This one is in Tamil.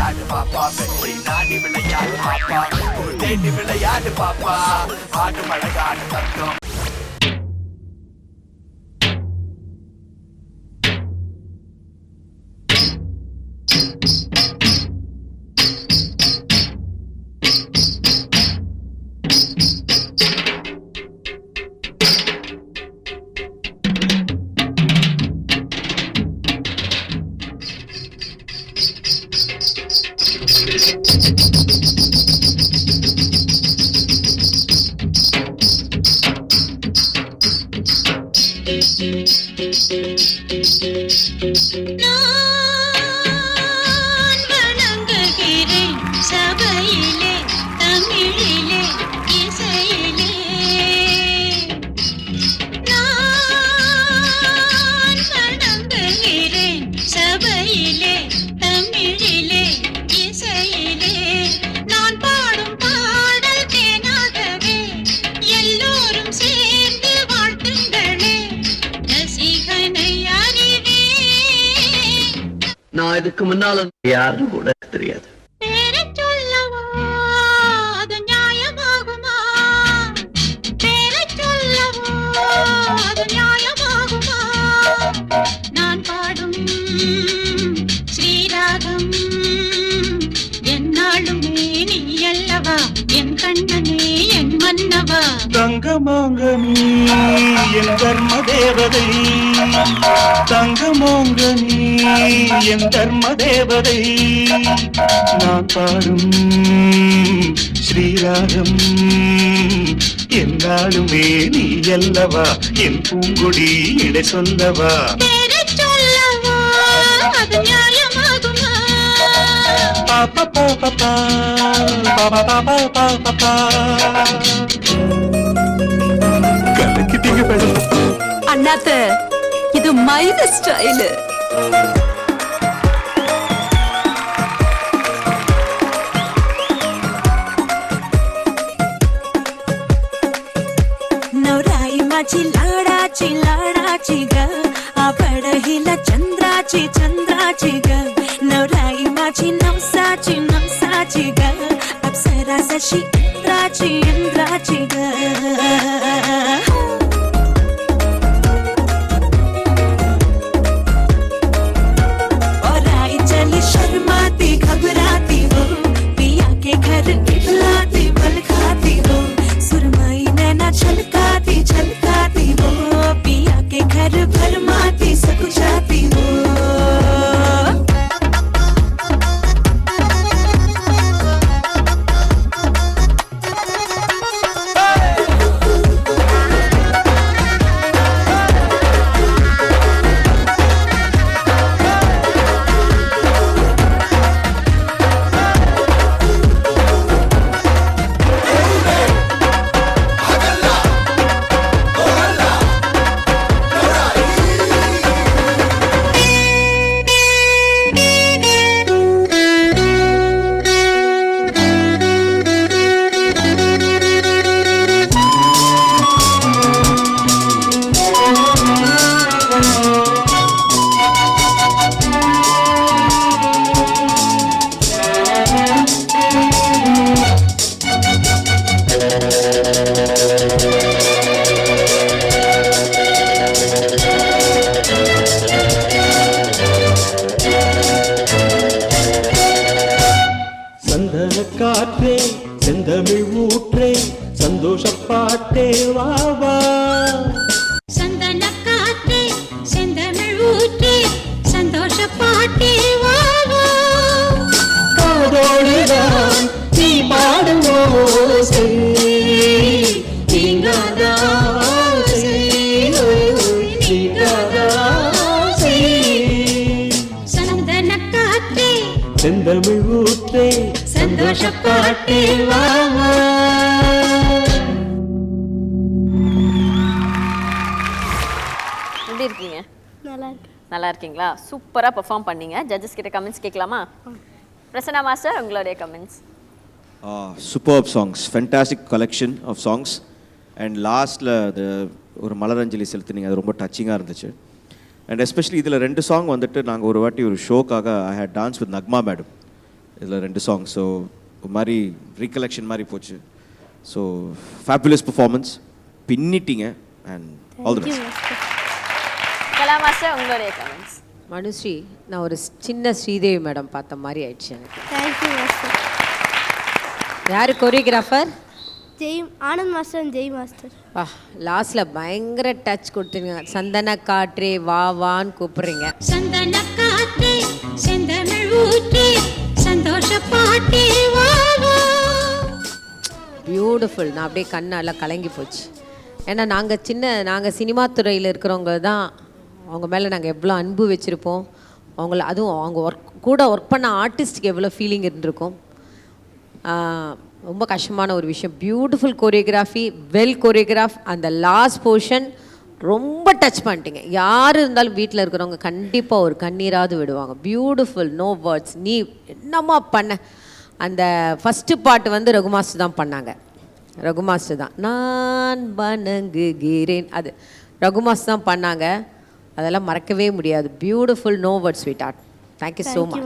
விளையாடு பாப்பா வெற்றி நாடி விளையாடு பாப்பா தேடி விளையாடு பாப்பா ஆடு மழகாடு தத்துவம் நான் இதுக்கு முன்னால யாரும் கூட தெரியாது. நான் பாடும் ஸ்ரீராகம் என்னாலுமே நீ அல்லவா என் கண்ணனே என் மன்னவா. தங்கமாங்க நீ என் தர்ம தேவதை, தங்கமாங்க நீ என் தர்ம தேவதை. நான் பாடும் ஸ்ரீராகம் என்னாலுமே நீ அல்லவா என் பூங்கொடி இடை சொல்லவா. கலக்கிட்டீங்க மேடம். அண்ணாத்த இது மைத ஸ்டைலு. नवराई माझी लाडाची लाडाची ग आवड हिला चंद्राची चंद्राची ग. नवराई माझी नवसाची नवसाची ग अप्सरा जशी इंद्राची इंद्राची ग. शर्माती घबराती हो पिया के घर खिलाती बल खाती हो सुरमई नैना छलकाती छलकाती हो पिया के घर भरमाती सकुचाती हो. காற்றே செந்தமிழ் ஊற்றே சந்தோஷப்பாட்டே வா வா. சந்தன காற்றே செந்தமிழ் ஊற்றே சந்தோஷப்பாட்டே வா வா. காதோடுதான் நீ பாடும் ஓசை நீங்காத ஆசை நீங்காத ஆசை. சந்தன காற்றே செந்தமிழ் ஊற்றே சந்தோஷப்பாட்டே வா வா. எப்படி இருக்கீங்க? நல்லா இருக்கீங்களா? சூப்பராக பெர்ஃபார்ம் பண்ணீங்க. ஜட்ஜஸ் கிட்ட கமெண்ட்ஸ் கேட்கலாமா? பிரசன்னா மாஸ்டர், உங்களுடைய comments. Superb songs, fantastic collection of songs. And லாஸ்ட்டில் அது ஒரு மலரஞ்சலி செலுத்தினீங்க, அது ரொம்ப டச்சிங்காக இருந்துச்சு. அண்ட் எஸ்பெஷலி இதில் 2 சாங் வந்துட்டு நாங்கள் ஒரு வாட்டி ஒரு ஷோக்காக I had dance with Nagma madam. இதில் 2 சாங்ஸ். ஸோ ஒரு மாதிரி ரீகலெக்ஷன் மாதிரி போச்சு. ஸோ ஃபேபுலஸ் பெர்ஃபார்மன்ஸ், பின்னிட்டீங்க and all the best. Kala master உங்களுடைய கமெண்ட்ஸ். மனுஸ்ரீ, நான் ஒரு சின்ன ஸ்ரீதேவி மேடம் பார்த்த மாதிரி ஆயிடுச்சு எனக்கு. Thank you master. யார் choreographer? Jai Anand master and Jai master. வா, லாஸ்ட்டில் பயங்கர டச் கொடுத்துருங்க. சந்தன காற்றே வா வான்னு கூப்பிட்றீங்க. சந்தன காற்றே செந்தமிழ் ஊற்றே சந்தோஷ பாட்டே வா வா. பியூட்டிஃபுல். நான் அப்படியே கண்ணெல்லாம் கலங்கி போச்சு. ஏன்னா நாங்கள் சினிமா துறையில் இருக்கிறவங்க தான் அவங்க மேலே நாங்கள் எவ்வளோ அன்பு வச்சுருப்போம். அதுவும் அவங்க ஒர்க் பண்ண ஆர்டிஸ்ட்டுக்கு எவ்வளோ ஃபீலிங் இருந்திருக்கும். ரொம்ப கஷ்டமான ஒரு விஷயம். Beautiful choreography, well choreograph. அந்த லாஸ்ட் போர்ஷன் ரொம்ப டச் பண்ணிட்டீங்க. யார் இருந்தாலும் வீட்டில் இருக்கிறவங்க கண்டிப்பாக ஒரு கண்ணீராவது விடுவாங்க. Beautiful, no words. நீ என்னம்மா பண்ண. அந்த ஃபஸ்ட்டு பாட்டு வந்து ரகு மாஸ்டர் தான் பண்ணாங்க. ரகு மாஸ்டர் தான் நான் வணங்குகிறேன், அது ரகு மாஸ்டர் தான் பண்ணாங்க. அதெல்லாம் மறக்கவே முடியாது. Beautiful, no words sweetheart. Thank you so much.